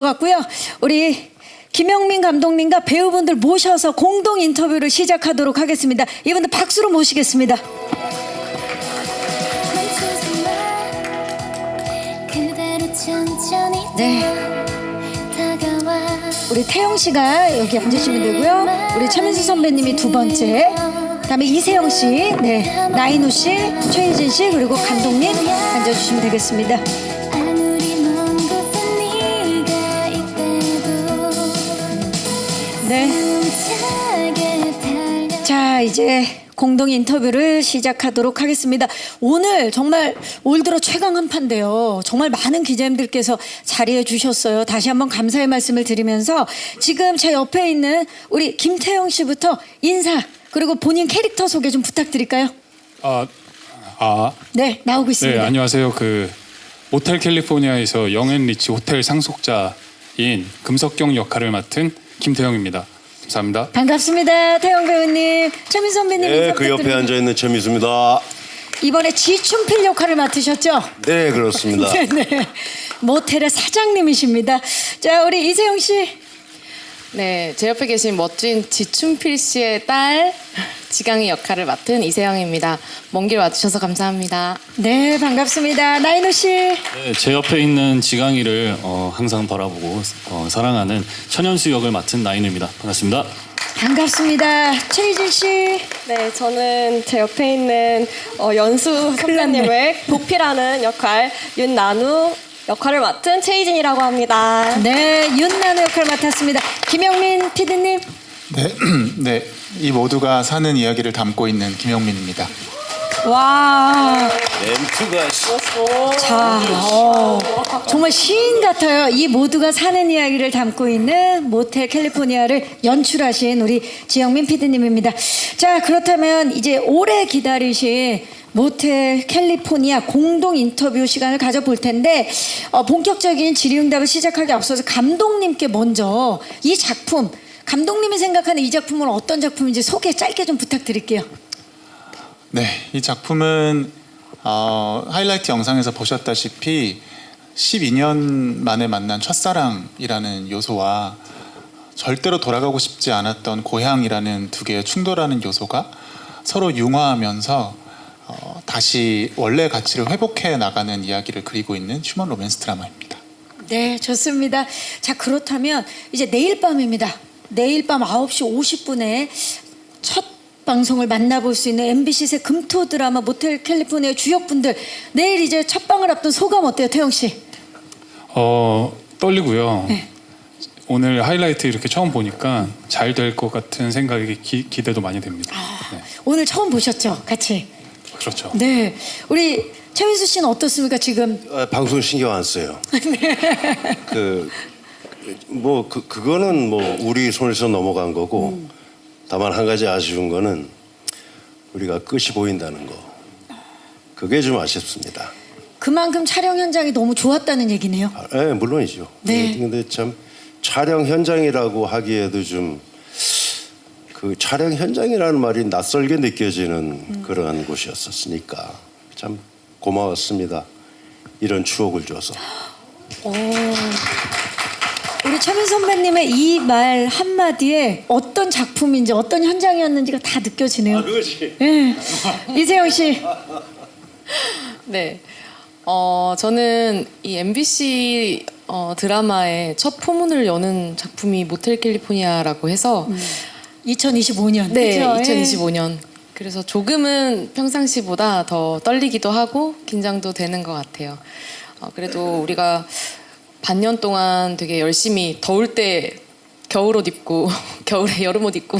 같고요. 우리 김영민 감독님과 배우분들 모셔서 공동 인터뷰를 시작하도록 하겠습니다. 이분들 박수로 모시겠습니다. 네. 우리 태영 씨가 여기 앉으시면 되고요. 우리 차민수 선배님이 두 번째. 그다음에 이세영 씨, 네, 나인우 씨, 최희진 씨 그리고 감독님 앉아주시면 되겠습니다. 네. 자, 이제 공동 인터뷰를 시작하도록 하겠습니다. 오늘 정말 올 들어 최강 한파인데요. 정말 많은 기자님들께서 자리해 주셨어요. 다시 한번 감사의 말씀을 드리면서 지금 제 옆에 있는 우리 김태형 씨부터 인사 그리고 본인 캐릭터 소개 좀 부탁드릴까요? 네, 나오고 있습니다. 네, 안녕하세요. 모텔 캘리포니아에서 영앤리치 호텔 상속자인 금석경 역할을 맡은 김태형입니다. 감사합니다. 반갑습니다. 태형 배우님. 최민수 선배님 인사 네, 그 옆에 부탁드립니다. 앉아있는 최민수입니다. 이번에 지춘필 역할을 맡으셨죠? 네, 그렇습니다. 네, 모텔의 사장님이십니다. 자, 우리 이세영 씨. 네, 제 옆에 계신 멋진 지춘필 씨의 딸 지강이 역할을 맡은 이세영입니다. 먼 길 와주셔서 감사합니다. 네, 반갑습니다. 나인우 씨. 네, 제 옆에 있는 지강이를 항상 바라보고 사랑하는 천연수 역을 맡은 나인우입니다. 반갑습니다. 반갑습니다. 최희진 씨. 네, 저는 제 옆에 있는 연수 선배님의 도피라는 역할 윤나누 역할을 맡은 최희진이라고 합니다. 네, 윤나누 역할 맡았습니다. 김영민 PD님. 네, 네, 이 모두가 사는 이야기를 담고 있는 김영민입니다. 와, 멘트가 자, 정말 시인 같아요. 이 모두가 사는 이야기를 담고 있는 모텔 캘리포니아를 연출하신 우리 지영민 PD님입니다. 자, 그렇다면 이제 오래 기다리신 모텔 캘리포니아 공동 인터뷰 시간을 가져볼 텐데 본격적인 질의응답을 시작하기 앞서서 감독님께 먼저 이 작품, 감독님이 생각하는 이 작품은 어떤 작품인지 소개 짧게 좀 부탁드릴게요. 네, 이 작품은 하이라이트 영상에서 보셨다시피 12년 만에 만난 첫사랑이라는 요소와 절대로 돌아가고 싶지 않았던 고향이라는 두 개의 충돌하는 요소가 서로 융화하면서 다시 원래 가치를 회복해 나가는 이야기를 그리고 있는 휴먼 로맨스 드라마입니다. 네, 좋습니다. 자, 그렇다면 이제 내일 밤입니다. 내일 밤 9시 50분에 첫 방송을 만나볼 수 있는 MBC새 금토 드라마 모텔 캘리포니아 주역분들 내일 이제 첫 방을 앞둔 소감 어때요, 태영 씨? 떨리고요. 네. 오늘 하이라이트 이렇게 처음 보니까 잘 될 것 같은 생각이 기대도 많이 됩니다. 네, 오늘 처음 보셨죠, 같이? 그렇죠. 네, 우리 최민수 씨는 어떻습니까 지금? 방송 신경 안 써요. 그거는 우리 손에서 넘어간 거고 다만 한 가지 아쉬운 거는 우리가 끝이 보인다는 거. 그게 좀 아쉽습니다. 그만큼 촬영 현장이 너무 좋았다는 얘기네요. 네, 물론이죠. 네. 근데 참 촬영 현장이라고 하기에도 좀 그 촬영 현장이라는 말이 낯설게 느껴지는 그런 곳이었었으니까 참 고마웠습니다. 이런 추억을 줘서. 우리 최민수 선배님의 이 말 한마디에 어떤 작품인지 어떤 현장이었는지가 다 느껴지네요. 그렇지. 네. 이세영 씨. 네, 저는 이 MBC 드라마의 첫 포문을 여는 작품이 모텔 캘리포니아라고 해서 2025년. 네, 그쵸? 2025년. 그래서 조금은 평상시보다 더 떨리기도 하고 긴장도 되는 것 같아요. 그래도 우리가 반년 동안 되게 열심히 더울 때 겨울옷 입고 겨울에 여름옷 입고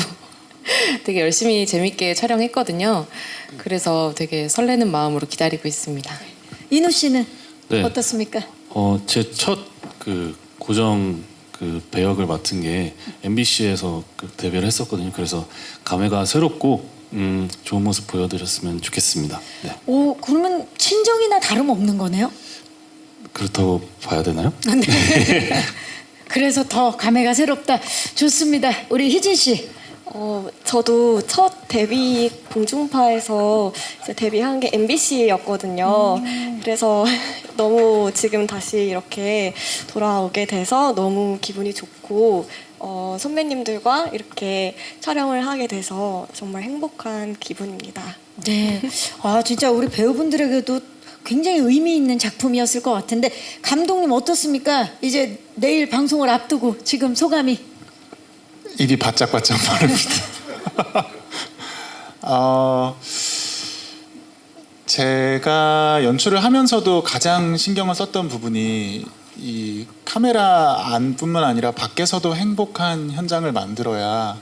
되게 열심히 재밌게 촬영했거든요. 그래서 되게 설레는 마음으로 기다리고 있습니다. 인우 씨는 네. 어떻습니까? 제 첫 고정 배역을 맡은 게 MBC에서 데뷔를 했었거든요. 그래서 감회가 새롭고 좋은 모습 보여드렸으면 좋겠습니다. 네. 오, 그러면 친정이나 다름없는 거네요? 그렇다고 봐야 되나요? 그래서 더 감회가 새롭다. 좋습니다. 우리 희진 씨 저도 첫 데뷔 공중파에서 이제 데뷔한 게 MBC였거든요. 그래서 너무 지금 다시 이렇게 돌아오게 돼서 너무 기분이 좋고 선배님들과 이렇게 촬영을 하게 돼서 정말 행복한 기분입니다. 네. 아, 진짜 우리 배우분들에게도 굉장히 의미 있는 작품이었을 것 같은데 감독님 어떻습니까? 이제 내일 방송을 앞두고 지금 소감이? 입이 바짝바짝 마릅니다. 제가 연출을 하면서도 가장 신경을 썼던 부분이 이 카메라 안뿐만 아니라 밖에서도 행복한 현장을 만들어야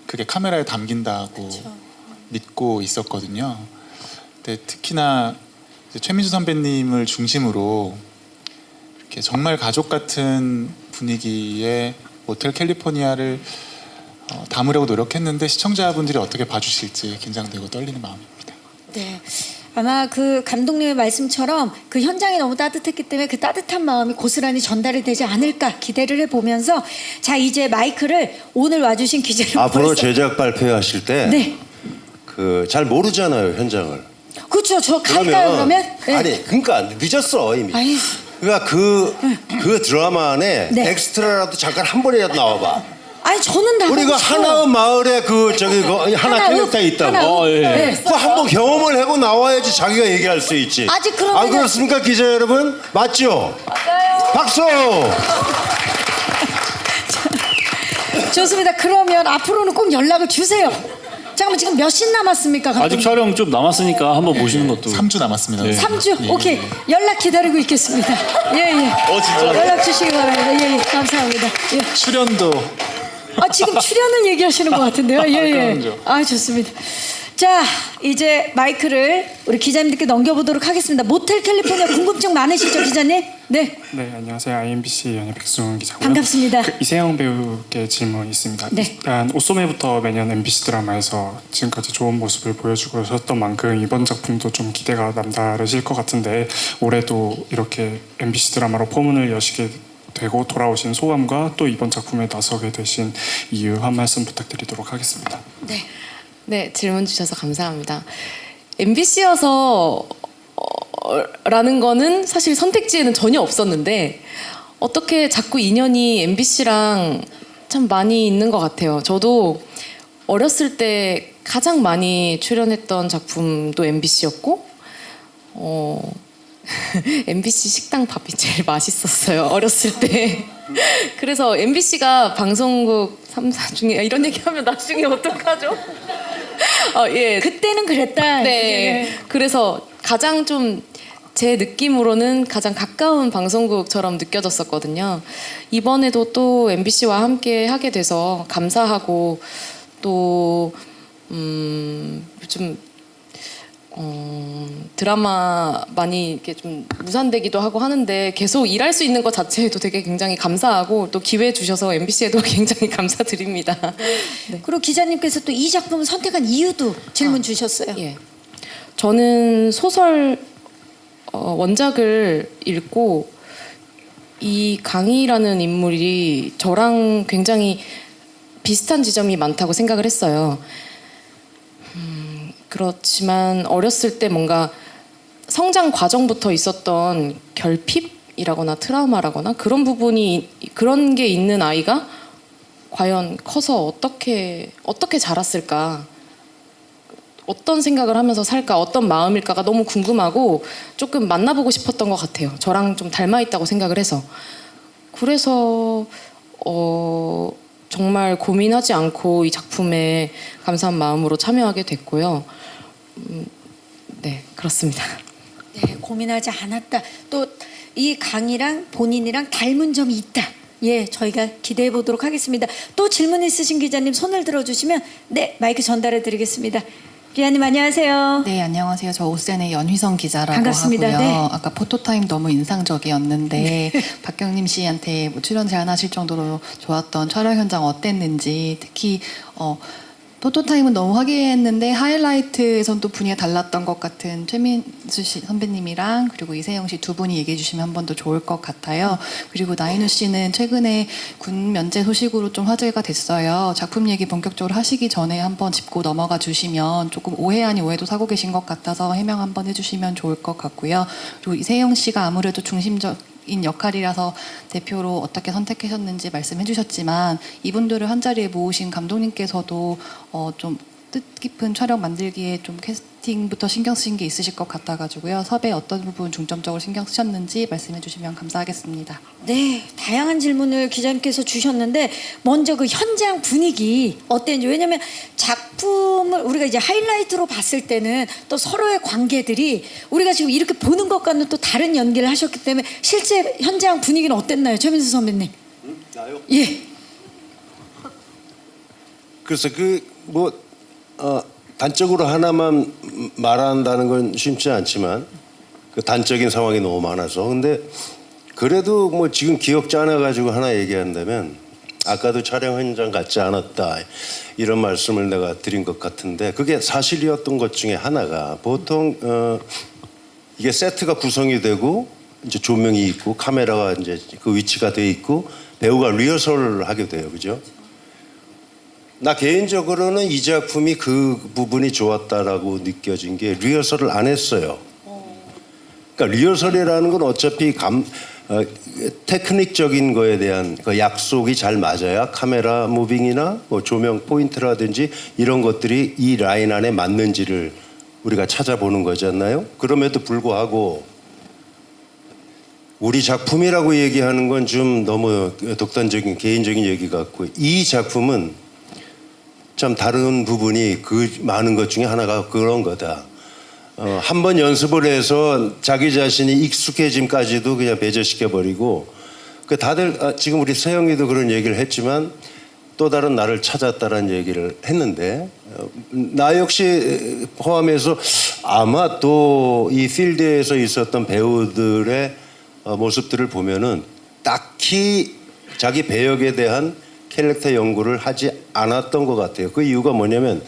그게 카메라에 담긴다고 믿고 있었거든요. 근데 특히나 이제 최민수 선배님을 중심으로 이렇게 정말 가족 같은 분위기의 모텔 캘리포니아를 담으려고 노력했는데 시청자분들이 어떻게 봐주실지 긴장되고 떨리는 마음입니다. 네. 아마 그 감독님의 말씀처럼 그 현장이 너무 따뜻했기 때문에 그 따뜻한 마음이 고스란히 전달이 되지 않을까 기대를 해보면서 자 이제 마이크를 오늘 와주신 기자님 앞으로 제작 발표하실 때 네. 그 잘 모르잖아요, 현장을. 그렇죠. 저 갈까요 그러면? 네. 아니, 그러니까 늦었어 이미. 아유. 그러니까 그 드라마 안에 네. 엑스트라라도 잠깐 한 번이라도 나와봐. 아니 저는 나가고 우리가 싶어요. 하나의 마을에 그 저기 그 하나 하나읍, 캐릭터 있다고. 하나읍. 예. 네. 그 한번 경험을 하고 나와야지 자기가 얘기할 수 있지. 아직 그러면은- 안 그렇습니까, 기자 여러분? 맞죠? 맞아요. 박수. 좋습니다. 그러면 앞으로는 꼭 연락을 주세요. 잠깐만 지금 몇 신 남았습니까? 아직 감독님? 촬영 좀 남았으니까 한번 보시는 것도 3주 남았습니다. 3주? 예. 오케이. 연락 기다리고 있겠습니다. 예, 예. 진짜? 연락 주시기 바랍니다. 예, 예. 감사합니다. 예. 출연도 아, 지금 출연을 얘기하시는 것 같은데요. 예, 예. 그럼요. 아, 좋습니다. 자, 이제 마이크를 우리 기자님들께 넘겨보도록 하겠습니다. 모텔 캘리포니아 궁금증 많으시죠, 기자님? 네. 네, 안녕하세요. IMBC 연예 백승훈 기자고요. 반갑습니다. 이세영 배우께 질문이 있습니다. 네. 일단 옷소매부터 매년 MBC 드라마에서 지금까지 좋은 모습을 보여주고 오셨던 만큼 이번 작품도 좀 기대가 남다르실 것 같은데 올해도 이렇게 MBC 드라마로 포문을 여시게 되고 돌아오신 소감과 또 이번 작품에 나서게 되신 이유 한 말씀 부탁드리도록 하겠습니다. 네. 네, 질문 주셔서 감사합니다. MBC여서 라는 거는 사실 선택지에는 전혀 없었는데 어떻게 자꾸 인연이 MBC랑 참 많이 있는 것 같아요. 저도 어렸을 때 가장 많이 출연했던 작품도 MBC였고 MBC 식당 밥이 제일 맛있었어요. 어렸을 때. 그래서 MBC가 방송국 3사 중에 이런 얘기하면 나중에 어떡하죠? 예. 그때는 그랬다. 네. 예. 그래서 가장 좀 제 느낌으로는 가장 가까운 방송국처럼 느껴졌었거든요. 이번에도 또 MBC와 함께 하게 돼서 감사하고 또 요즘 드라마 많이 이렇게 좀 무산되기도 하고 하는데 계속 일할 수 있는 것 자체에도 되게 굉장히 감사하고 또 기회 주셔서 MBC에도 굉장히 감사드립니다. 네. 그리고 기자님께서 또 이 작품을 선택한 이유도 질문 주셨어요. 예. 저는 소설 원작을 읽고 이 강희라는 인물이 저랑 굉장히 비슷한 지점이 많다고 생각을 했어요. 그렇지만 어렸을 때 뭔가 성장 과정부터 있었던 결핍이라거나 트라우마라거나 그런 부분이 그런 게 있는 아이가 과연 커서 어떻게 자랐을까? 어떤 생각을 하면서 살까? 어떤 마음일까가 너무 궁금하고 조금 만나보고 싶었던 것 같아요. 저랑 좀 닮아 있다고 생각을 해서. 그래서 정말 고민하지 않고 이 작품에 감사한 마음으로 참여하게 됐고요. 네, 그렇습니다. 네, 고민하지 않았다. 또 이 강이랑 본인이랑 닮은 점이 있다. 예, 저희가 기대해 보도록 하겠습니다. 또 질문 있으신 기자님 손을 들어주시면 네, 마이크 전달해 드리겠습니다. 기자님 안녕하세요. 네, 안녕하세요. 저 오센의 연휘성 기자라고 반갑습니다. 하고요. 네. 아까 포토타임 너무 인상적이었는데 박경림 씨한테 뭐 출연 제안하실 정도로 좋았던 촬영 현장 어땠는지 특히 포토타임은 너무 화기애애했는데 하이라이트에선 또 분위기가 달랐던 것 같은 최민수 씨 선배님이랑 그리고 이세영 씨 두 분이 얘기해 주시면 한 번 더 좋을 것 같아요. 그리고 나인우 씨는 최근에 군 면제 소식으로 좀 화제가 됐어요. 작품 얘기 본격적으로 하시기 전에 한번 짚고 넘어가 주시면 조금 오해 아닌 오해도 사고 계신 것 같아서 해명 한번 해주시면 좋을 것 같고요. 그리고 이세영 씨가 아무래도 중심적인 역할이라서 대표로 어떻게 선택하셨는지 말씀해 주셨지만 이분들을 한자리에 모으신 감독님께서도 좀 뜻깊은 촬영 만들기에 좀 캐스팅부터 신경 쓰신 게 있으실 것 같아가지고요. 섭외 어떤 부분 중점적으로 신경 쓰셨는지 말씀해 주시면 감사하겠습니다. 네, 다양한 질문을 기자님께서 주셨는데 먼저 그 현장 분위기 어땠는지. 왜냐면 작품을 우리가 이제 하이라이트로 봤을 때는 또 서로의 관계들이 우리가 지금 이렇게 보는 것과는 또 다른 연기를 하셨기 때문에 실제 현장 분위기는 어땠나요, 최민수 선배님? 나요? 예. 그래서 단적으로 하나만 말한다는 건 쉽지 않지만 그 단적인 상황이 너무 많아서 근데 그래도 뭐 지금 기억지 않아 가지고 하나 얘기한다면 아까도 촬영 현장 같지 않았다 이런 말씀을 내가 드린 것 같은데 그게 사실이었던 것 중에 하나가 보통 이게 세트가 구성이 되고 이제 조명이 있고 카메라가 이제 그 위치가 돼 있고 배우가 리허설을 하게 돼요, 그죠? 나 개인적으로는 이 작품이 그 부분이 좋았다라고 느껴진 게 리허설을 안 했어요. 그러니까 리허설이라는 건 어차피 테크닉적인 거에 대한 그 약속이 잘 맞아야 카메라 무빙이나 뭐 조명 포인트라든지 이런 것들이 이 라인 안에 맞는지를 우리가 찾아보는 거잖아요. 그럼에도 불구하고 우리 작품이라고 얘기하는 건 좀 너무 독단적인 개인적인 얘기 같고 이 작품은 참 다른 부분이 그 많은 것 중에 하나가 그런 거다. 한 번 연습을 해서 자기 자신이 익숙해짐까지도 그냥 배제시켜버리고 그 다들 지금 우리 세영이도 그런 얘기를 했지만 또 다른 나를 찾았다라는 얘기를 했는데 나 역시 포함해서 아마 또 이 필드에서 있었던 배우들의 모습들을 보면은 딱히 자기 배역에 대한 캐릭터 연구를 하지 않았던 것 같아요. 그 이유가 뭐냐면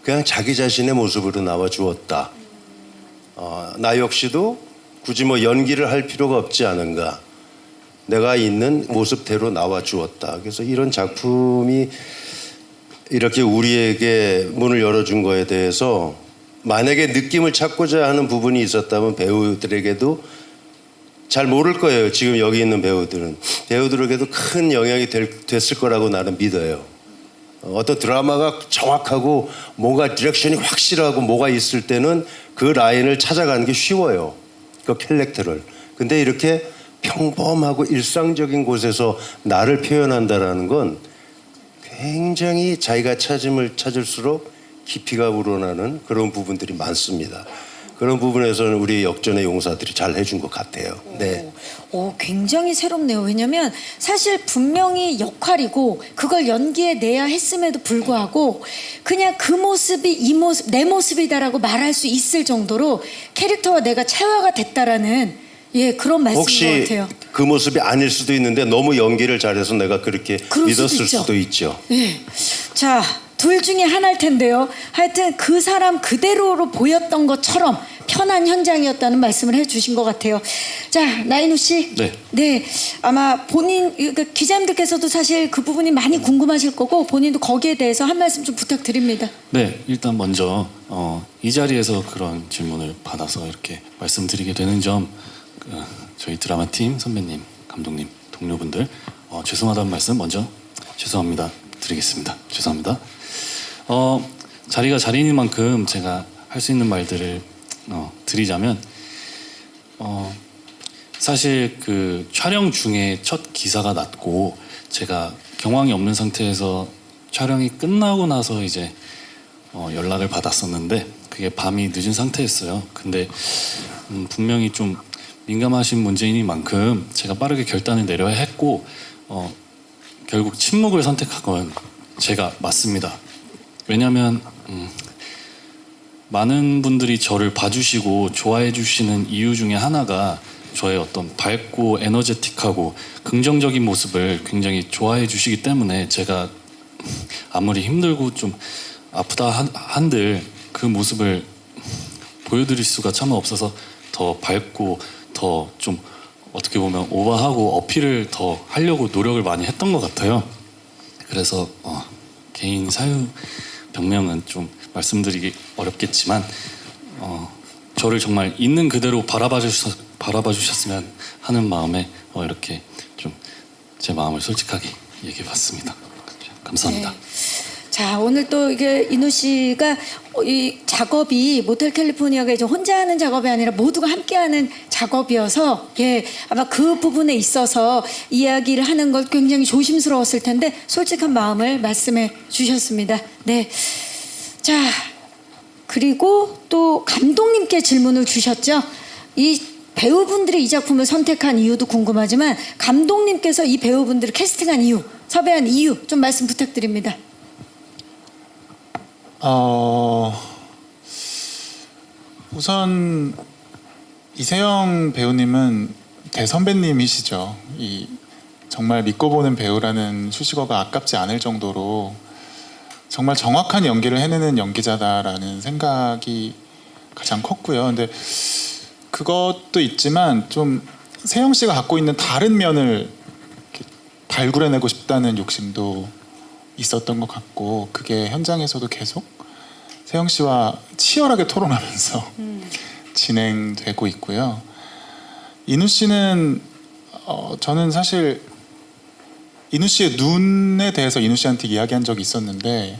그냥 자기 자신의 모습으로 나와 주었다. 나 역시도 굳이 뭐 연기를 할 필요가 없지 않은가. 내가 있는 모습대로 나와 주었다. 그래서 이런 작품이 이렇게 우리에게 문을 열어준 거에 대해서 만약에 느낌을 찾고자 하는 부분이 있었다면 배우들에게도 잘 모를 거예요. 지금 여기 있는 배우들에게도 큰 영향이 됐을 거라고 나는 믿어요. 어떤 드라마가 정확하고 뭔가 디렉션이 확실하고 뭐가 있을 때는 그 라인을 찾아가는 게 쉬워요. 그 캐릭터를. 근데 이렇게 평범하고 일상적인 곳에서 나를 표현한다라는 건 굉장히 자기가 찾을수록 깊이가 우러나는 그런 부분들이 많습니다. 그런 부분에서는 우리 역전의 용사들이 잘 해준 것 같아요. 네. 굉장히 새롭네요. 왜냐면 사실 분명히 역할이고 그걸 연기에 내야 했음에도 불구하고 그냥 그 모습이 이 모습, 내 모습이다라고 말할 수 있을 정도로 캐릭터와 내가 체화가 됐다라는 그런 말씀인 것 같아요. 혹시 그 모습이 아닐 수도 있는데 너무 연기를 잘해서 내가 그렇게 믿었을 있죠. 수도 있죠. 자, 둘 중에 하나일 텐데요. 하여튼 그 사람 그대로로 보였던 것처럼 편한 현장이었다는 말씀을 해주신 것 같아요. 자, 나인우 씨. 네. 아마 기자님들께서도 사실 그 부분이 많이 궁금하실 거고 본인도 거기에 대해서 한 말씀 좀 부탁드립니다. 네, 일단 먼저 이 자리에서 그런 질문을 받아서 이렇게 말씀드리게 되는 점 저희 드라마 팀 선배님, 감독님, 동료분들 죄송하다는 말씀 먼저 죄송합니다 드리겠습니다. 죄송합니다. 자리가 자리인 만큼 제가 할 수 있는 말들을 드리자면 사실 그 촬영 중에 첫 기사가 났고 제가 경황이 없는 상태에서 촬영이 끝나고 나서 이제 연락을 받았었는데 그게 밤이 늦은 상태였어요. 근데 분명히 좀 민감하신 문제이니만큼 제가 빠르게 결단을 내려야 했고 결국 침묵을 선택한 제가 맞습니다. 왜냐하면 많은 분들이 저를 봐주시고 좋아해 주시는 이유 중에 하나가 저의 어떤 밝고 에너제틱하고 긍정적인 모습을 굉장히 좋아해 주시기 때문에 제가 아무리 힘들고 좀 아프다 한들 그 모습을 보여드릴 수가 참 없어서 더 밝고 더 좀 어떻게 보면 오버하고 어필을 더 하려고 노력을 많이 했던 것 같아요. 그래서 개인 사유 병명은 좀 말씀드리기 어렵겠지만 저를 정말 있는 그대로 바라봐 주셨으면 하는 마음에 이렇게 좀 제 마음을 솔직하게 얘기해봤습니다. 감사합니다. 네. 자, 오늘 또 이게 이누 씨가 이 작업이 모텔 캘리포니아가 이제 혼자 하는 작업이 아니라 모두가 함께하는 작업이어서 아마 그 부분에 있어서 이야기를 하는 걸 굉장히 조심스러웠을 텐데 솔직한 마음을 말씀해 주셨습니다. 네. 자, 그리고 또 감독님께 질문을 주셨죠. 이 배우분들이 이 작품을 선택한 이유도 궁금하지만 감독님께서 이 배우분들을 캐스팅한 이유, 섭외한 이유 좀 말씀 부탁드립니다. 우선 이세영 배우님은 대선배님이시죠. 이 정말 믿고 보는 배우라는 수식어가 아깝지 않을 정도로 정말 정확한 연기를 해내는 연기자다라는 생각이 가장 컸고요. 근데 그것도 있지만 좀 세영 씨가 갖고 있는 다른 면을 이렇게 발굴해내고 싶다는 욕심도 있었던 것 같고 그게 현장에서도 계속 세영 씨와 치열하게 토론하면서 진행되고 있고요. 이누 씨는 저는 사실 이누 씨의 눈에 대해서 이누 씨한테 이야기한 적이 있었는데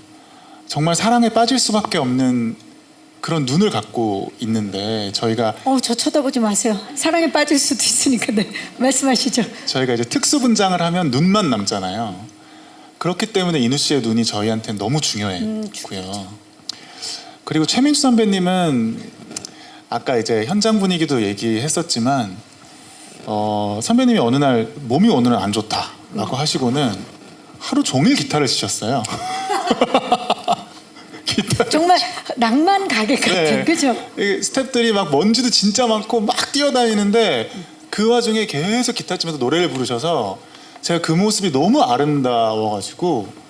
정말 사랑에 빠질 수밖에 없는 그런 눈을 갖고 있는데 저희가 저 쳐다보지 마세요. 사랑에 빠질 수도 있으니까 네. 말씀하시죠. 저희가 이제 특수 분장을 하면 눈만 남잖아요. 그렇기 때문에 이누 씨의 눈이 저희한테는 너무 중요했고요. 그리고 최민수 선배님은 아까 이제 현장 분위기도 얘기했었지만 선배님이 어느 날 몸이 오늘은 안 좋다라고 하시고는 하루 종일 기타를 치셨어요. 정말 낭만 가게 같은 네. 그죠? 스태프들이 막 먼지도 진짜 많고 막 뛰어다니는데 그 와중에 계속 기타 치면서 노래를 부르셔서 제가 그 모습이 너무 아름다워가지고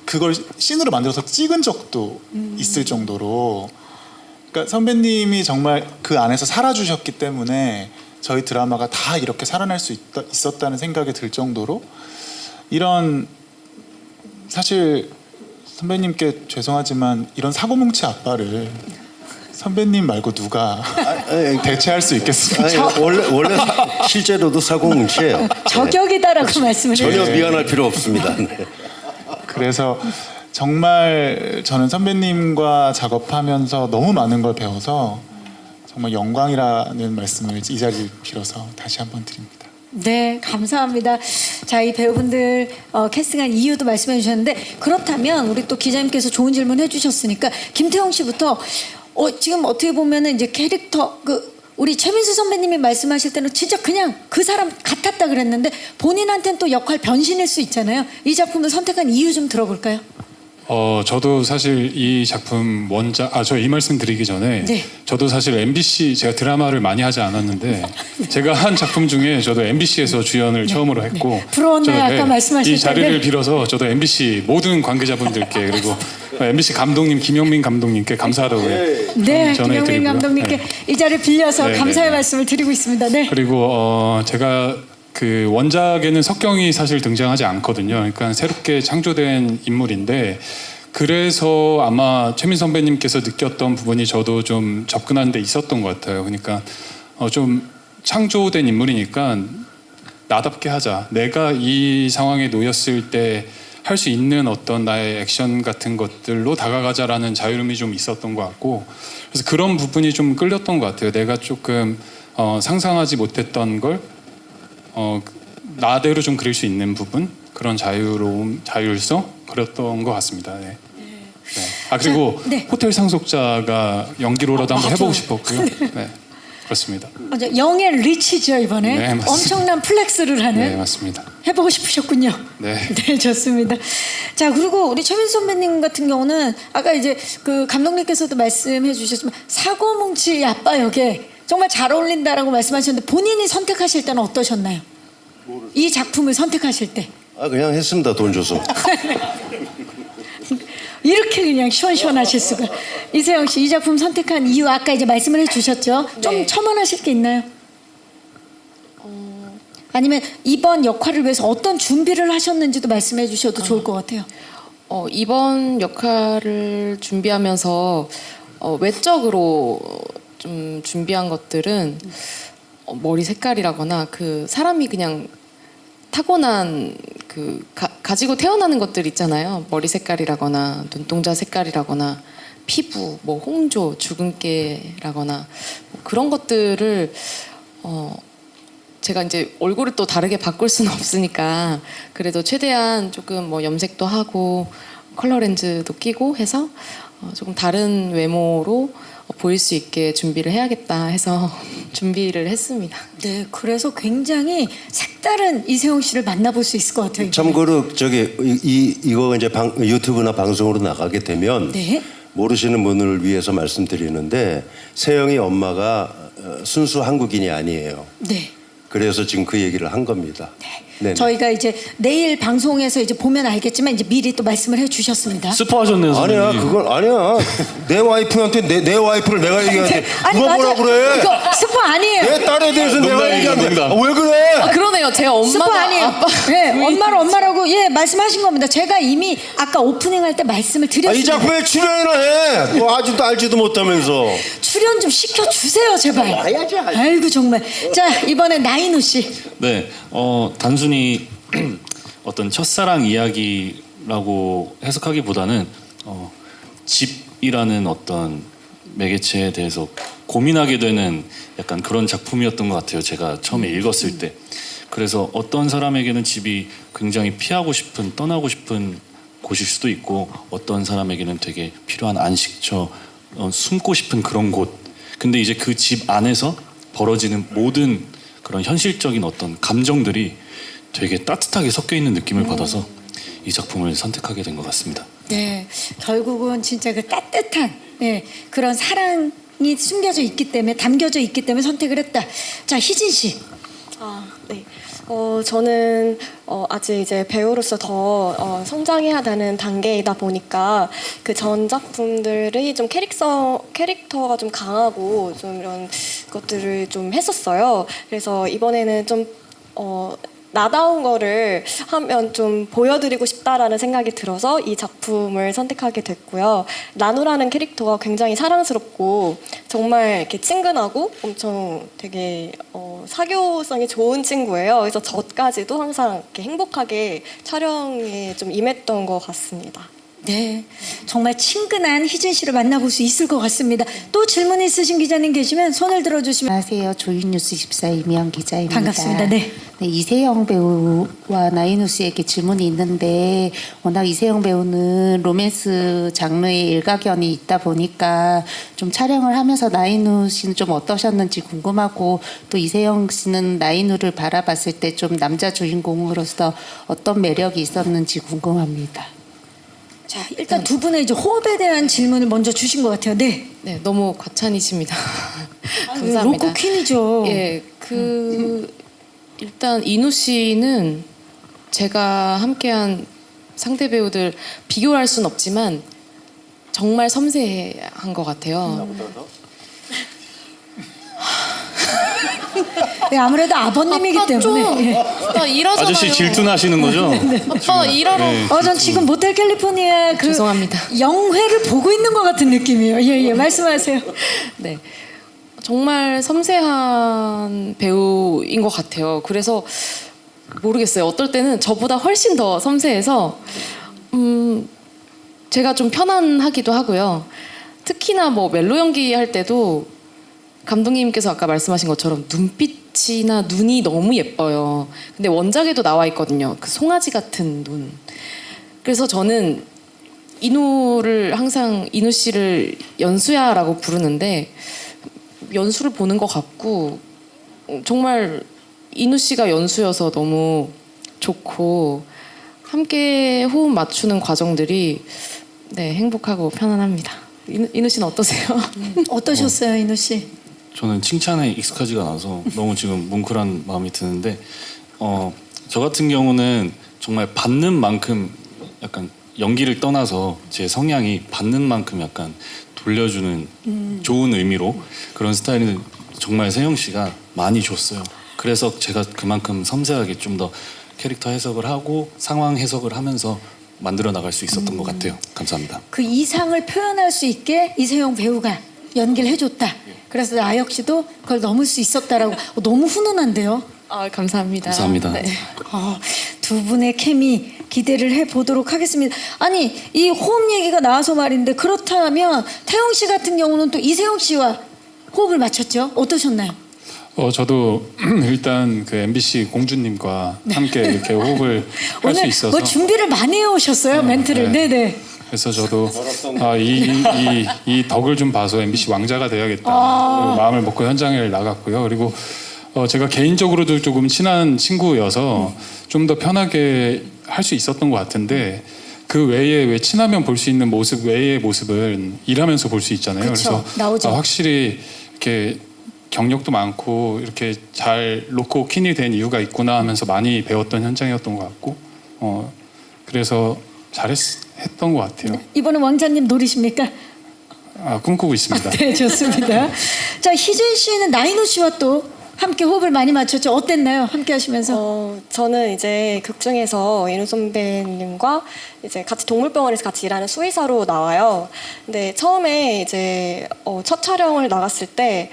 그걸 씬으로 만들어서 찍은 적도 있을 정도로 그러니까 선배님이 정말 그 안에서 살아주셨기 때문에 저희 드라마가 다 이렇게 살아날 수 있었다는 생각이 들 정도로 이런 사실 선배님께 죄송하지만 이런 사고뭉치 아빠를 선배님 말고 누가 대체할 수 있겠습니까? 아니, 원래 실제로도 사고뭉치예요. 저격이다라고 말씀을 전혀 해주세요. 미안할 필요 없습니다. 네. 그래서 정말 저는 선배님과 작업하면서 너무 많은 걸 배워서 정말 영광이라는 말씀을 이 자리를 빌어서 다시 한번 드립니다. 네, 감사합니다. 자, 이 배우분들 캐스팅한 이유도 말씀해 주셨는데 그렇다면 우리 또 기자님께서 좋은 질문 해주셨으니까 김태형 씨부터 지금 어떻게 보면은 이제 캐릭터 우리 최민수 선배님이 말씀하실 때는 진짜 그냥 그 사람 같았다 그랬는데 본인한테는 또 역할 변신일 수 있잖아요. 이 작품을 선택한 이유 좀 들어볼까요? 저도 사실 이 작품 저 이 말씀 드리기 전에 네. 저도 사실 MBC 제가 드라마를 많이 하지 않았는데 제가 한 작품 중에 저도 MBC에서 주연을 처음으로 했고 부러웠나요? 아까 말씀하실 이 자리를 텐데. 빌어서 저도 MBC 모든 관계자분들께 그리고 MBC 감독님 김영민 감독님께 감사하다고 네, 전해드리고요. 김영민 감독님께 네. 이 자리를 빌려서 네, 감사의 네. 말씀을 드리고 있습니다. 네. 그리고 제가 그 원작에는 석경이 사실 등장하지 않거든요. 그러니까 새롭게 창조된 인물인데 그래서 아마 최민 선배님께서 느꼈던 부분이 저도 좀 접근하는 데 있었던 것 같아요. 그러니까 좀 창조된 인물이니까 나답게 하자. 내가 이 상황에 놓였을 때 할 수 있는 어떤 나의 액션 같은 것들로 다가가자라는 자유로움이 좀 있었던 것 같고 그래서 그런 부분이 좀 끌렸던 것 같아요. 내가 조금 상상하지 못했던 걸 나대로 좀 그릴 수 있는 부분 그런 자유로움, 자율성 그랬던 것 같습니다. 네. 네. 그리고 자, 네. 호텔 상속자가 연기로라도 한번 해보고 싶었고요. 네, 그렇습니다. 영의 리치죠 이번에. 네, 맞습니다. 엄청난 플렉스를 하는. 네, 맞습니다. 해보고 싶으셨군요. 네. 네, 좋습니다. 자, 그리고 우리 최민수 선배님 같은 경우는 아까 이제 그 감독님께서도 말씀해 주셨지만 사고뭉치 아빠 역에 정말 잘 어울린다라고 말씀하셨는데 본인이 선택하실 때는 어떠셨나요? 이 작품을 선택하실 때. 그냥 했습니다. 돈 줘서. 이렇게 그냥 시원시원하실 수가. 이세영 씨 이 작품 선택한 이유 아까 이제 말씀을 해주셨죠. 좀 네. 첨언하실 게 있나요? 아니면 이번 역할을 위해서 어떤 준비를 하셨는지도 말씀해 주셔도 좋을 것 같아요. 이번 역할을 준비하면서 외적으로 좀 준비한 것들은 머리 색깔이라거나 그 사람이 그냥 타고난 그 가지고 태어나는 것들 있잖아요. 머리 색깔이라거나 눈동자 색깔이라거나 피부, 뭐 홍조, 주근깨라거나 뭐 그런 것들을 제가 이제 얼굴을 또 다르게 바꿀 수는 없으니까 그래도 최대한 조금 뭐 염색도 하고 컬러 렌즈도 끼고 해서 조금 다른 외모로 보일 수 있게 준비를 해야겠다 해서 준비를 했습니다. 네, 그래서 굉장히 색다른 이세영 씨를 만나볼 수 있을 것 같아요. 참고로 저기 이거 이제 유튜브나 방송으로 나가게 되면 네. 모르시는 분을 위해서 말씀드리는데 세영이 엄마가 순수 한국인이 아니에요. 네. 그래서 지금 그 얘기를 한 겁니다. 네. 저희가 이제 내일 방송에서 이제 보면 알겠지만 이제 미리 또 말씀을 해주셨습니다. 스포하셨네요, 아니야, 선배님. 그건 아니야. 내 와이프한테 내 와이프를 내가 얘기하는데 누가 뭐라 그래? 이거 스포 아니에요. 내 딸에 대해서 내가 농담이에요, 얘기하는데 농담. 왜 그래? 그러네요. 제 스포 엄마가 아니에요. 아빠 네, 엄마라고 예 말씀하신 겁니다. 제가 이미 아까 오프닝할 때 말씀을 이 드렸습니다. 작품에 출연이나 해. 뭐 아직도 알지도 못하면서. 출연 좀 시켜주세요, 제발. 알아야지. 아이고 정말. 자 이번에 나인우 씨. 네, 단순히 어떤 첫사랑 이야기라고 해석하기보다는 집이라는 어떤 매개체에 대해서 고민하게 되는 약간 그런 작품이었던 것 같아요. 제가 처음에 읽었을 때. 그래서 어떤 사람에게는 집이 굉장히 피하고 싶은, 떠나고 싶은 곳일 수도 있고 어떤 사람에게는 되게 필요한 안식처, 숨고 싶은 그런 곳. 근데 이제 그 집 안에서 벌어지는 모든 그런 현실적인 어떤 감정들이 되게 따뜻하게 섞여 있는 느낌을 받아서 이 작품을 선택하게 된 것 같습니다. 네, 결국은 진짜 그 따뜻한 그런 사랑이 숨겨져 있기 때문에 담겨져 있기 때문에 선택을 했다. 자 희진 씨. 네. 저는 아직 이제 배우로서 더 성장해야 되는 단계이다 보니까 그 전 작품들이 좀 캐릭터가 좀 강하고 좀 이런 것들을 좀 했었어요. 그래서 이번에는 좀 나다운 거를 하면 좀 보여드리고 싶다라는 생각이 들어서 이 작품을 선택하게 됐고요. 나누라는 캐릭터가 굉장히 사랑스럽고 정말 이렇게 친근하고 엄청 되게 사교성이 좋은 친구예요. 그래서 저까지도 항상 이렇게 행복하게 촬영에 좀 임했던 것 같습니다. 네, 정말 친근한 희진 씨를 만나볼 수 있을 것 같습니다. 또 질문 있으신 기자님 계시면 손을 들어주시면. 안녕하세요. 조인뉴스 24 이미영 기자입니다. 반갑습니다. 네. 네, 이세영 배우와 나인우 씨에게 질문이 있는데 워낙 이세영 배우는 로맨스 장르에 일가견이 있다 보니까 좀 촬영을 하면서 나인우 씨는 좀 어떠셨는지 궁금하고 또 이세영 씨는 나인우를 바라봤을 때 좀 남자 주인공으로서 어떤 매력이 있었는지 궁금합니다. 자 일단 두 분의 이제 호흡에 대한 질문을 먼저 주신 것 같아요. 네. 네, 너무 과찬이십니다. 로코 감사합니다. 퀸이죠. 예, 일단 이누 씨는 제가 함께한 상대 배우들 비교할 순 없지만 정말 섬세한 것 같아요. 네, 아무래도 아버님이기 아빠 때문에. 좀, 예. 아빠 일하잖아요. 아저씨 질투나시는 거죠? 아빠 일하러. 네. 전 지금 모텔 캘리포니아 그 죄송합니다. 영회를 보고 있는 것 같은 느낌이에요. 예, 말씀하세요. 네, 정말 섬세한 배우인 것 같아요. 그래서 모르겠어요. 어떨 때는 저보다 훨씬 더 섬세해서 제가 좀 편안하기도 하고요. 특히나 뭐 멜로 연기할 때도 감독님께서 아까 말씀하신 것처럼 눈빛이나 눈이 너무 예뻐요. 근데 원작에도 나와 있거든요. 그 송아지 같은 눈. 그래서 저는 인우를 항상 인우 씨를 연수야라고 부르는데 연수를 보는 것 같고 정말 인우 씨가 연수여서 너무 좋고 함께 호흡 맞추는 과정들이 네, 행복하고 편안합니다. 인우 씨는 어떠세요? 어떠셨어요, 인우 씨? 저는 칭찬에 익숙하지가 않아서 너무 지금 뭉클한 마음이 드는데 저 같은 경우는 정말 받는 만큼 약간 연기를 떠나서 제 성향이 받는 만큼 약간 돌려주는 좋은 의미로 그런 스타일은 정말 세영 씨가 많이 줬어요. 그래서 제가 그만큼 섬세하게 좀 더 캐릭터 해석을 하고 상황 해석을 하면서 만들어 나갈 수 있었던 것 같아요. 감사합니다. 그 이상을 표현할 수 있게 이세영 배우가 연기를 해줬다. 그래서 나 역시도 그걸 넘을 수 있었다라고. 너무 훈훈한데요. 감사합니다. 감사합니다. 네. 두 분의 케미 기대를 해보도록 하겠습니다. 아니 이 호흡 얘기가 나와서 말인데 그렇다면 태영 씨 같은 경우는 또 이세영 씨와 호흡을 맞췄죠? 어떠셨나요? 저도 일단 그 MBC 공주님과 함께 이렇게 호흡을 할 수 오늘 있어서 뭐 준비를 많이 해오셨어요 멘트를. 네. 네네. 그래서 저도 이 덕을 좀 봐서 MBC 왕자가 돼야겠다 마음을 먹고 현장에 나갔고요. 그리고 제가 개인적으로도 조금 친한 친구여서 좀 더 편하게 할 수 있었던 것 같은데 그 외에 왜 친하면 볼 수 있는 모습 외의 모습은 일하면서 볼 수 있잖아요. 그쵸, 그래서 나오죠. 확실히 이렇게 경력도 많고 이렇게 잘 놓고 킨이 된 이유가 있구나 하면서 많이 배웠던 현장이었던 것 같고 그래서 잘했던 것 같아요. 이번에 왕자님 노리십니까? 꿈꾸고 있습니다. 네, 좋습니다. 자, 희준 씨는 나인호 씨와 또 함께 호흡을 많이 맞췄죠. 어땠나요? 함께 하시면서? 저는 이제 극 중에서 이누 선배님과 이제 같이 동물병원에서 같이 일하는 수의사로 나와요. 근데 처음에 이제 첫 촬영을 나갔을 때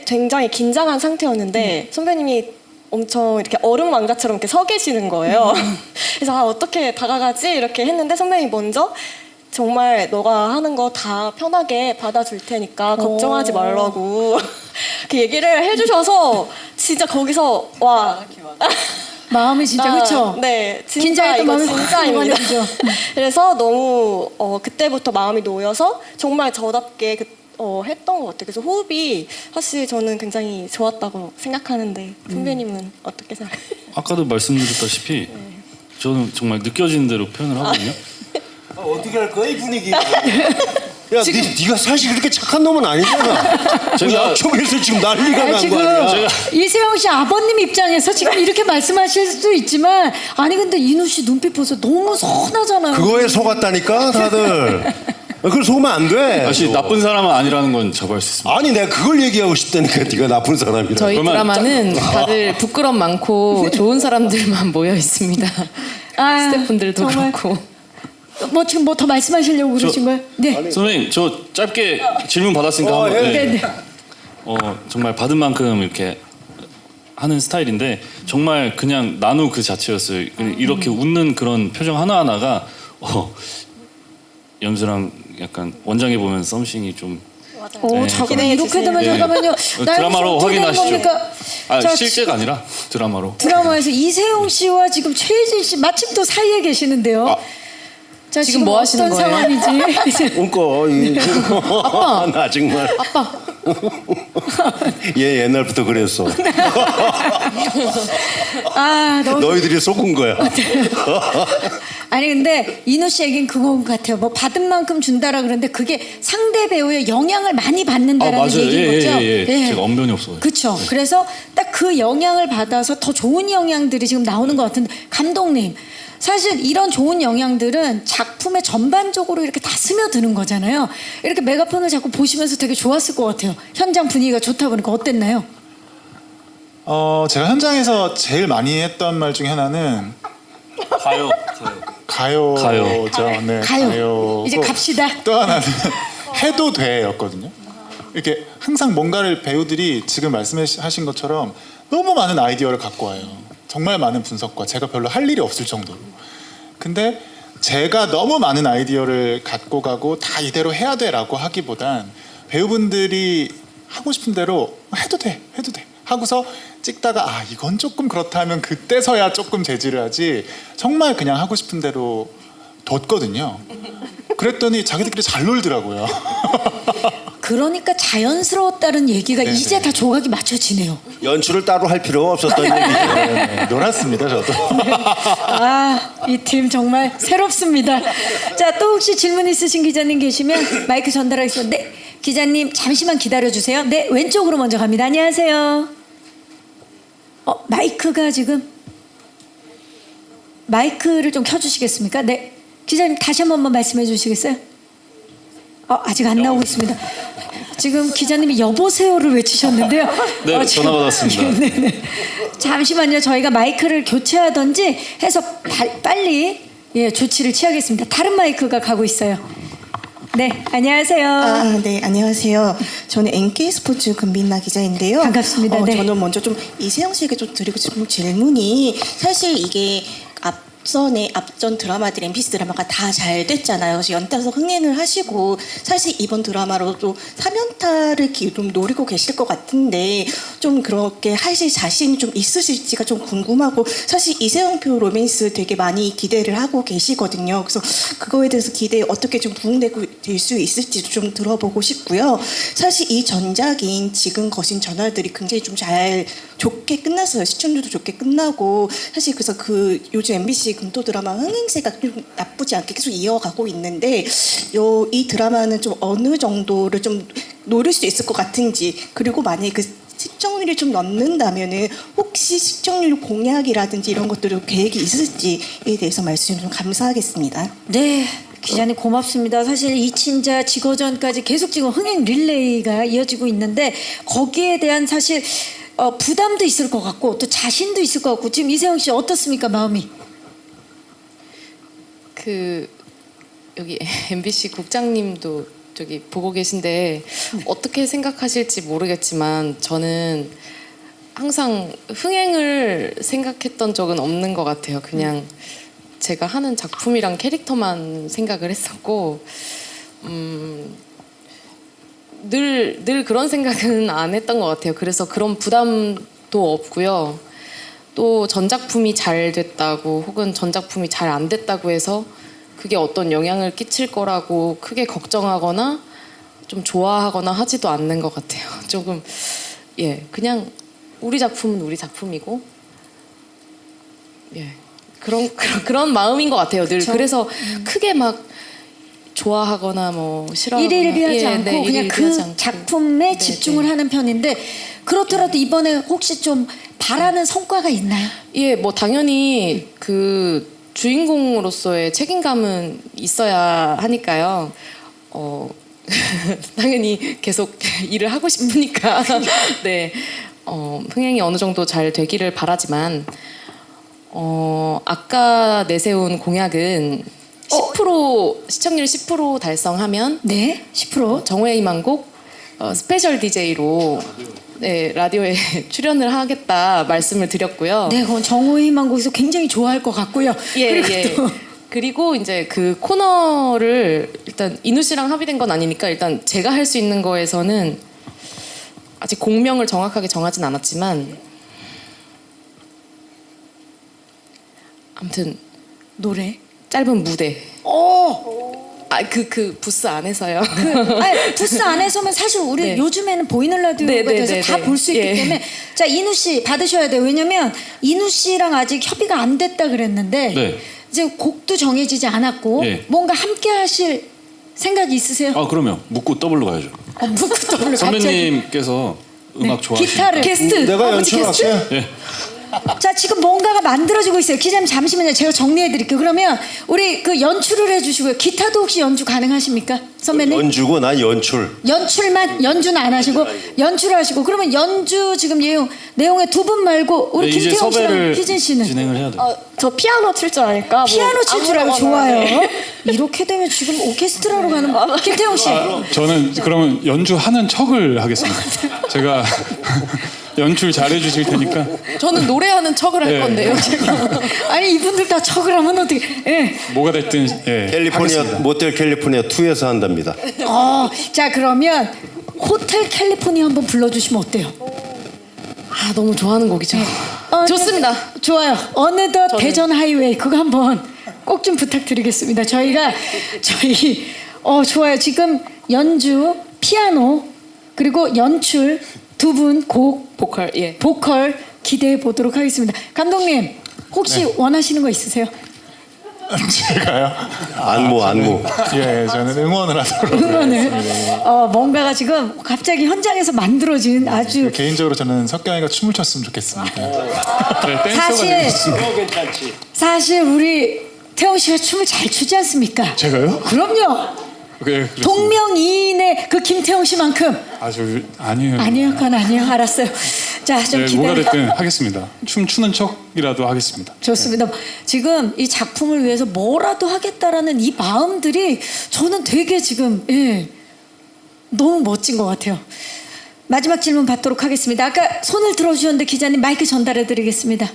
굉장히 긴장한 상태였는데 선배님이 엄청 이렇게 얼음 왕자처럼 이렇게 서 계시는 거예요. 그래서 어떻게 다가가지 이렇게 했는데 선배님이 먼저 정말 너가 하는 거 다 편하게 받아줄 테니까 걱정하지 말라고 그 얘기를 해주셔서 진짜 거기서 와 마음이 진짜 그렇죠. 네, 진짜 긴장했던 이거 마음이 진짜입니다. 그죠. 그래서 너무 그때부터 마음이 놓여서 정말 저답게 했던 것 같아요. 그래서 호흡이 사실 저는 굉장히 좋았다고 생각하는데 선배님은 어떻게 생각해요? 아까도 말씀드렸다시피 저는 정말 느껴지는 대로 표현을 하거든요. 어떻게 할 거야 이 분위기? 야, 네가 사실 그렇게 착한 놈은 아니잖아. 제가- 약초에서 지금 난리가 난 거 지금 아니야. 이세영 씨 아버님 입장에서 지금 이렇게 말씀하실 수도 있지만 아니 근데 인우 씨 눈빛 보세요. 너무 선하잖아요. 그거에 속았다니까 다들. 그걸 속으면 안 돼. 사실 나쁜 사람은 아니라는 건 자부할 수 있습니다. 아니 내가 그걸 얘기하고 싶다니까 네가 나쁜 사람이라. 저희 그러면 드라마는 다들 부끄럼 많고 좋은 사람들만 모여 있습니다. 스태프분들도 정말. 그렇고. 뭐 지금 뭐 더 말씀하시려고 그러신 거예요? 네. 선생님 저 짧게 질문 받았으니까 한번 네, 네. 정말 받은 만큼 이렇게 하는 스타일인데 정말 그냥 나누 그 자체였어요. 그냥 이렇게 웃는 그런 표정 하나하나가 연수랑 약간 원장에 보면 썸씽이 좀 오, 네, 잠깐 기대해 이렇게 주세요. 되면 네. 잠깐만요. 드라마로 어떻게 되는 확인하시죠. 겁니까? 자, 실제가 아니라 드라마로. 드라마에서 이세용 씨와 지금 최혜진 씨 마침 또 사이에 계시는데요. 자, 지금 뭐 하시는 어떤 거예요? 상황이지? 아빠. 나 정말. 아빠. 얘 옛날부터 그랬어. 너무 너희들이 속은 거야. 아니 근데 인우 씨 얘기는 그건 것 같아요. 뭐 받은 만큼 준다라 그러는데 그게 상대 배우의 영향을 많이 받는다라는 맞아요. 얘기인 거죠. 예. 제가 언변이 없어요. 그렇죠. 그래서 딱 그 영향을 받아서 더 좋은 영향들이 지금 나오는 것 같은데 감독님 사실 이런 좋은 영향들은 작품에 전반적으로 이렇게 다 스며드는 거잖아요. 이렇게 메가폰을 자꾸 보시면서 되게 좋았을 것 같아요. 현장 분위기가 좋다 보니까 어땠나요? 제가 현장에서 제일 많이 했던 말 중에 하나는 가요죠. 네, 가요. 이제 갑시다. 또 하나는 해도 돼였거든요. 이렇게 항상 뭔가를 배우들이 지금 말씀하신 것처럼 너무 많은 아이디어를 갖고 와요. 정말 많은 분석과 제가 별로 할 일이 없을 정도로. 근데 제가 너무 많은 아이디어를 갖고 가고 다 이대로 해야 돼라고 하기보단 배우분들이 하고 싶은 대로 해도 돼 하고서 찍다가 이건 조금 그렇다 하면 그때서야 조금 제지를 하지 정말 그냥 하고 싶은 대로 뒀거든요. 그랬더니 자기들끼리 잘 놀더라고요. 그러니까 자연스러웠다는 얘기가 네네. 이제 다 조각이 맞춰지네요. 연출을 따로 할 필요가 없었던 얘기죠. 네, 놀았습니다 저도. 이 팀 정말 새롭습니다. 자, 또 혹시 질문 있으신 기자님 계시면 마이크 전달하겠습니다. 네, 기자님 잠시만 기다려주세요. 네, 왼쪽으로 먼저 갑니다. 안녕하세요. 마이크가 지금 마이크를 좀 켜주시겠습니까? 네, 기자님 다시 한 번만 말씀해 주시겠어요? 아직 안 나오고 있습니다. 지금 기자님이 여보세요를 외치셨는데요. 네, 지금- 전화 받았습니다. 네네. 잠시만요. 저희가 마이크를 교체하든지 해서 빨리 조치를 취하겠습니다. 다른 마이크가 가고 있어요. 네, 안녕하세요. 네, 안녕하세요. 저는 NK스포츠 금빈나 기자인데요. 반갑습니다. 네. 저는 먼저 좀 이세영 씨에게 좀 드리고 싶은 질문이 사실 이게 앞전 드라마들, MBC 드라마가 다 잘 됐잖아요. 그래서 연타서 흥행을 하시고 사실 이번 드라마로도 3연타를 좀 노리고 계실 것 같은데 좀 그렇게 하실 자신이 좀 있으실지가 좀 궁금하고 사실 이세영표 로맨스 되게 많이 기대를 하고 계시거든요. 그래서 그거에 대해서 기대에 어떻게 좀 부응되고 될 수 있을지 좀 들어보고 싶고요. 사실 이 전작인 지금 거신 전화들이 굉장히 좀 잘 좋게 끝났어요. 시청률도 좋게 끝나고 사실 그래서 요즘 MBC 금토 드라마 흥행세가 좀 나쁘지 않게 계속 이어가고 있는데 이 드라마는 좀 어느 정도를 좀 노릴 수 있을 것 같은지 그리고 만약에 그 시청률이 좀 넘는다면은 혹시 시청률 공약이라든지 이런 것들을 계획이 있을지에 대해서 말씀 좀 감사하겠습니다. 네, 기자님 고맙습니다. 사실 이친자 지거전까지 계속 지금 흥행 릴레이가 이어지고 있는데 거기에 대한 사실 부담도 있을 것 같고 또 자신도 있을 것 같고 지금 이세영 씨 어떻습니까 마음이? 여기 MBC 국장님도 저기 보고 계신데 어떻게 생각하실지 모르겠지만 저는 항상 흥행을 생각했던 적은 없는 것 같아요. 그냥 제가 하는 작품이랑 캐릭터만 생각을 했었고 늘 그런 생각은 안 했던 것 같아요. 그래서 그런 부담도 없고요. 또 전작품이 잘 됐다고 혹은 전작품이 잘 안 됐다고 해서 그게 어떤 영향을 끼칠 거라고 크게 걱정하거나 좀 좋아하거나 하지도 않는 것 같아요. 조금 그냥 우리 작품은 우리 작품이고 그런 마음인 것 같아요. 늘 그래서 크게 막 좋아하거나 뭐 싫어하거나 일일비하지 않고 그냥 일일비하지 않고. 작품에 집중을 하는 편인데 그렇더라도 이번에 혹시 좀 바라는 성과가 있나요? 뭐 당연히 그 주인공으로서의 책임감은 있어야 하니까요. 당연히 계속 일을 하고 싶으니까 네. 흥행이 어느 정도 잘 되기를 바라지만 아까 내세운 공약은 10% 시청률 10% 달성하면 네, 10%. 정오의 희망곡 스페셜 DJ로 라디오에 출연을 하겠다 말씀을 드렸고요. 네, 그건 정호의 희망곡에서 굉장히 좋아할 것 같고요. 그리고 이제 그 코너를 일단 인우 씨랑 합의된 건 아니니까 일단 제가 할 수 있는 거에서는 아직 공명을 정확하게 정하진 않았지만 아무튼 노래. 짧은 무대. 그 부스 안에서요. 부스 안에서면 사실 우리 요즘에는 보이는 라디오가 돼서 다 볼 수 있기 때문에 자 인우 씨 받으셔야 돼요. 왜냐면 인우 씨랑 아직 협의가 안 됐다 그랬는데 이제 곡도 정해지지 않았고 뭔가 함께 하실 생각이 있으세요? 그러면 묻고 더블로 가야죠. 묻고 더블로 선배님께서 음악 좋아하시니까 기타를 게스트 내가 아버지 게스트? 연출할게. 자 지금 뭔가가 만들어지고 있어요. 기자님 잠시만요. 제가 정리해드릴게요. 그러면 우리 그 연출을 해주시고요. 기타도 혹시 연주 가능하십니까, 선배님? 연주고 난 연출. 연출만 연주는 안 하시고 연출하시고 그러면 연주 지금 내용의 두 분 말고 우리 이제 김태형 씨랑 섭외를 희진 씨는 진행을 해야 돼요. 저 피아노 칠 줄 아니까 피아노 칠 줄 알고 좋아요. 이렇게 되면 지금 오케스트라로 가는 김태형 씨. 저는 그러면 연주하는 척을 하겠습니다. 제가 연출 잘해 주실 테니까. 저는 노래하는 척을 할 건데요. 아니 이분들 다 척을 하면 어떻게? 뭐가 됐든 하겠습니다. 모텔 캘리포니아 2에서 한답니다. 자 그러면 호텔 캘리포니아 한번 불러주시면 어때요? 너무 좋아하는 곡이죠. 좋습니다. 좋아요. 어느덧 대전 하이웨이 그거 한번 꼭 좀 부탁드리겠습니다. 저희 좋아요. 지금 연주, 피아노 그리고 연출 두 분 곡 보컬 기대해 보도록 하겠습니다. 감독님 혹시 원하시는 거 있으세요? 제가요? 안무. 저는 응원을 하도록 응원을 뭔가가 지금 갑자기 현장에서 만들어진 아주 개인적으로 저는 석경이가 춤을 췄으면 좋겠습니다. 사실 우리 태영 씨가 춤을 잘 추지 않습니까? 제가요? 그럼요. 네, 그렇습니다. 동명이인의 그 김태형 씨만큼 아니에요. 아니에요, 그건 아니에요. 알았어요. 자, 좀 네, 뭐가 기다려. 됐든 하겠습니다. 춤 추는 척이라도 하겠습니다. 좋습니다. 지금 이 작품을 위해서 뭐라도 하겠다라는 이 마음들이 저는 되게 지금 너무 멋진 것 같아요. 마지막 질문 받도록 하겠습니다. 아까 손을 들어주셨는데 기자님 마이크 전달해드리겠습니다.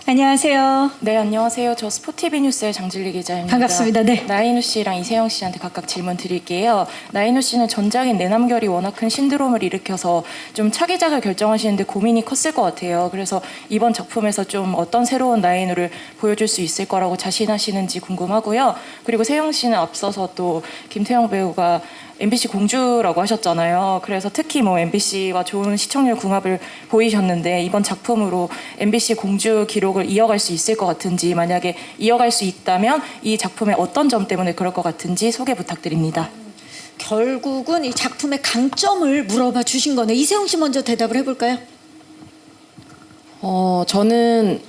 안녕하세요. 네, 안녕하세요. 저 스포티비 뉴스의 장진리 기자입니다. 반갑습니다. 네. 나인우 씨랑 이세영 씨한테 각각 질문 드릴게요. 나인우 씨는 전작인 내남결이 워낙 큰 신드롬을 일으켜서 좀 차기작을 결정하시는데 고민이 컸을 것 같아요. 그래서 이번 작품에서 좀 어떤 새로운 나인우를 보여줄 수 있을 거라고 자신하시는지 궁금하고요. 그리고 세영 씨는 앞서서 또 김태형 배우가 MBC 공주라고 하셨잖아요. 그래서 특히 뭐 MBC와 좋은 시청률 궁합을 보이셨는데 이번 작품으로 MBC 공주 기록을 이어갈 수 있을 것 같은지, 만약에 이어갈 수 있다면 이 작품의 어떤 점 때문에 그럴 것 같은지 소개 부탁드립니다. 결국은 이 작품의 강점을 물어봐 주신 거네. 이세영 씨 먼저 대답을 해볼까요? 저는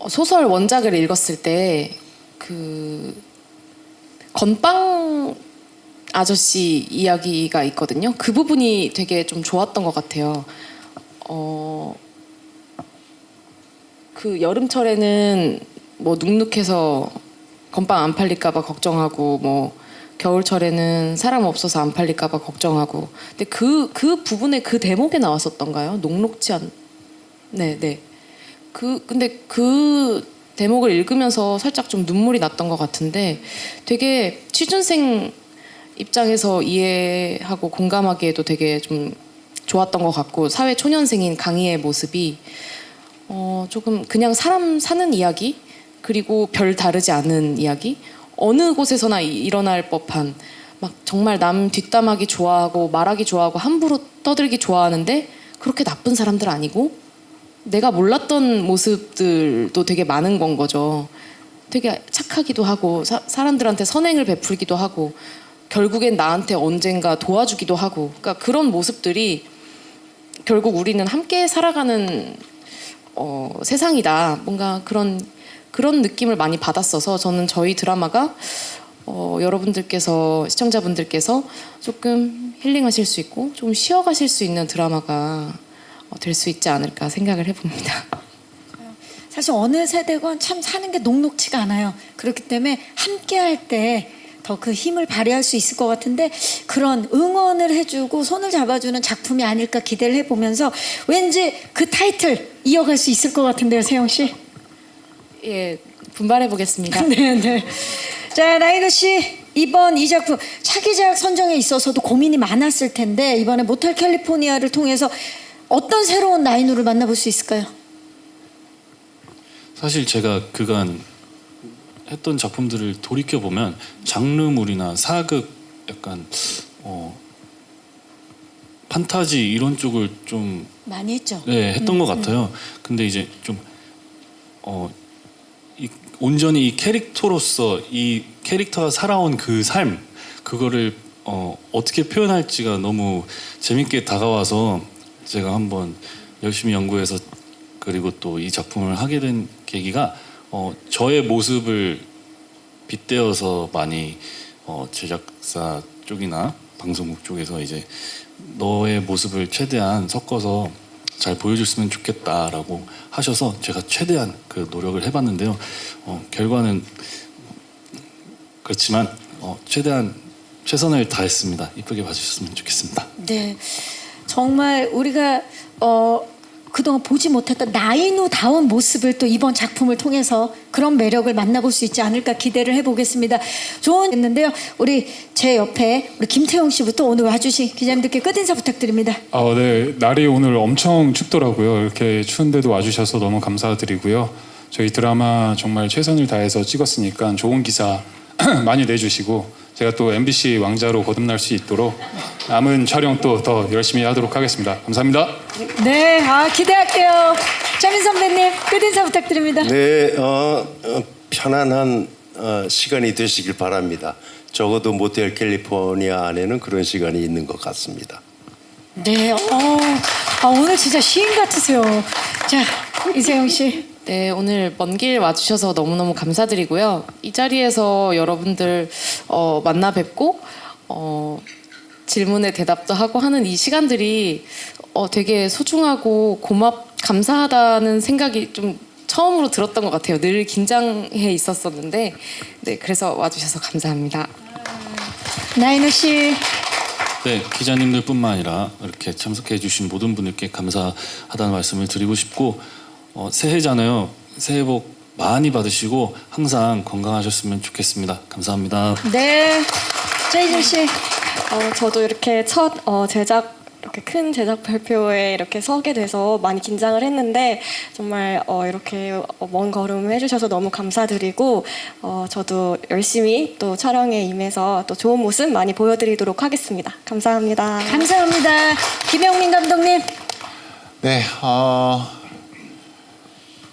소설 원작을 읽었을 때 그 건빵 아저씨 이야기가 있거든요. 그 부분이 되게 좀 좋았던 것 같아요. 그 여름철에는 뭐 눅눅해서 건빵 안 팔릴까봐 걱정하고, 뭐 겨울철에는 사람 없어서 안 팔릴까봐 걱정하고. 근데 그 부분에 그 대목에 나왔었던가요? 녹록지 않. 네. 근데 그 대목을 읽으면서 살짝 좀 눈물이 났던 것 같은데, 되게 취준생 입장에서 이해하고 공감하기에도 되게 좀 좋았던 것 같고, 사회 초년생인 강희의 모습이 조금 그냥 사람 사는 이야기, 그리고 별 다르지 않은 이야기, 어느 곳에서나 일어날 법한, 막 정말 남 뒷담하기 좋아하고 말하기 좋아하고 함부로 떠들기 좋아하는데 그렇게 나쁜 사람들 아니고, 내가 몰랐던 모습들도 되게 많은 건 거죠. 되게 착하기도 하고 사람들한테 선행을 베풀기도 하고 결국엔 나한테 언젠가 도와주기도 하고, 그러니까 그런 모습들이 결국 우리는 함께 살아가는 세상이다, 뭔가 그런 느낌을 많이 받았어서 저는 저희 드라마가 여러분들께서, 시청자분들께서 조금 힐링하실 수 있고 좀 쉬어가실 수 있는 드라마가 될 수 있지 않을까 생각을 해봅니다. 사실 어느 세대건 참 사는 게 녹록지가 않아요. 그렇기 때문에 함께 할 때 더 그 힘을 발휘할 수 있을 것 같은데, 그런 응원을 해주고 손을 잡아주는 작품이 아닐까 기대를 해보면서 왠지 그 타이틀 이어갈 수 있을 것 같은데요, 세영 씨? 예, 분발해 보겠습니다. 네. 자, 나인우 씨, 이번 이 작품 차기작 선정에 있어서도 고민이 많았을 텐데 이번에 모텔 캘리포니아를 통해서 어떤 새로운 나인우를 만나볼 수 있을까요? 사실 제가 그간 했던 작품들을 돌이켜 보면 장르물이나 사극, 약간 판타지 이런 쪽을 좀 많이 했죠. 네, 했던 것 같아요. 근데 이제 좀 온전히 이 캐릭터로서 이 캐릭터가 살아온 그 삶, 그거를 어떻게 표현할지가 너무 재밌게 다가와서 제가 한번 열심히 연구해서, 그리고 또 이 작품을 하게 된 계기가 저의 모습을 빗대어서 많이 제작사 쪽이나 방송국 쪽에서 이제 너의 모습을 최대한 섞어서 잘 보여줬으면 좋겠다라고 하셔서 제가 최대한 그 노력을 해봤는데요. 결과는 그렇지만 최대한 최선을 다했습니다. 이쁘게 봐주셨으면 좋겠습니다. 네, 정말 우리가 그동안 보지 못했던 나인우다운 모습을 또 이번 작품을 통해서 그런 매력을 만나볼 수 있지 않을까 기대를 해보겠습니다. 좋은 했는데요. 우리 제 옆에 우리 김태형 씨부터 오늘 와주신 기자님들께 끝인사 부탁드립니다. 네, 날이 오늘 엄청 춥더라고요. 이렇게 추운데도 와주셔서 너무 감사드리고요. 저희 드라마 정말 최선을 다해서 찍었으니까 좋은 기사 많이 내주시고, 제가 또 MBC 왕자로 거듭날 수 있도록 남은 촬영 또 더 열심히 하도록 하겠습니다. 감사합니다. 네, 기대할게요. 차민 선배님 끝인사 부탁드립니다. 네, 편안한 시간이 되시길 바랍니다. 적어도 모텔 캘리포니아 안에는 그런 시간이 있는 것 같습니다. 네, 오늘 진짜 시인 같으세요. 자, 이세영 씨. 네, 오늘 먼 길 와주셔서 너무너무 감사드리고요. 이 자리에서 여러분들 만나 뵙고 질문에 대답도 하고 하는 이 시간들이 되게 소중하고 감사하다는 생각이 좀 처음으로 들었던 것 같아요. 늘 긴장해 있었었는데, 네, 그래서 와주셔서 감사합니다. 나인우 씨. 네, 기자님들뿐만 아니라 이렇게 참석해 주신 모든 분들께 감사하다는 말씀을 드리고 싶고 새해잖아요. 새해 복 많이 받으시고 항상 건강하셨으면 좋겠습니다. 감사합니다. 네. 최희준 씨. 저도 이렇게 첫 이렇게 큰 제작 발표에 이렇게 서게 돼서 많이 긴장을 했는데 정말 이렇게 먼 걸음 해주셔서 너무 감사드리고 저도 열심히 또 촬영에 임해서 또 좋은 모습 많이 보여드리도록 하겠습니다. 감사합니다. 감사합니다. 김영민 감독님. 네,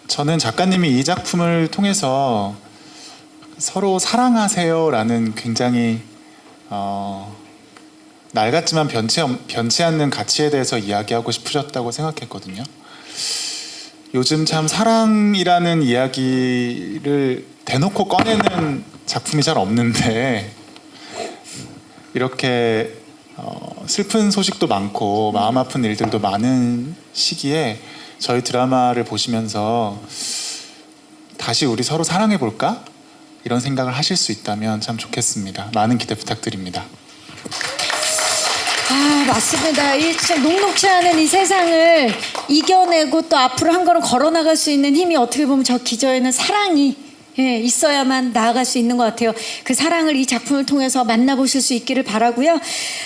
저는 작가님이 이 작품을 통해서 서로 사랑하세요라는 굉장히 낡았지만 변치 않는 가치에 대해서 이야기하고 싶으셨다고 생각했거든요. 요즘 참 사랑이라는 이야기를 대놓고 꺼내는 작품이 잘 없는데 이렇게 슬픈 소식도 많고 마음 아픈 일들도 많은 시기에 저희 드라마를 보시면서 다시 우리 서로 사랑해볼까? 이런 생각을 하실 수 있다면 참 좋겠습니다. 많은 기대 부탁드립니다. 맞습니다. 이 참 녹록치 않은 이 세상을 이겨내고 또 앞으로 한 걸음 걸어 나갈 수 있는 힘이 어떻게 보면 저 기저에는 사랑이 있어야만 나아갈 수 있는 것 같아요. 그 사랑을 이 작품을 통해서 만나보실 수 있기를 바라고요.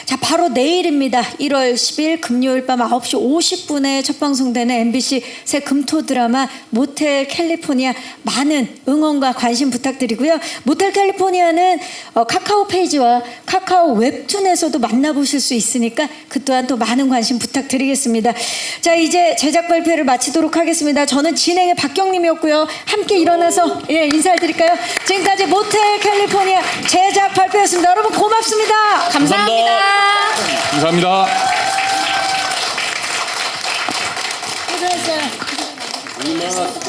자, 바로 내일입니다. 1월 10일 금요일 밤 9시 50분에 첫 방송되는 MBC 새 금토 드라마 모텔 캘리포니아 많은 응원과 관심 부탁드리고요. 모텔 캘리포니아는 카카오 페이지와 카카오 웹툰에서도 만나보실 수 있으니까 그 또한 또 많은 관심 부탁드리겠습니다. 자, 이제 제작 발표를 마치도록 하겠습니다. 저는 진행의 박경림이었고요. 함께 일어나서 인사를 드릴까요? 지금까지 모텔 캘리포니아 제작 발표였습니다. 여러분 고맙습니다. 감사합니다. 감사합니다. 고생했어요.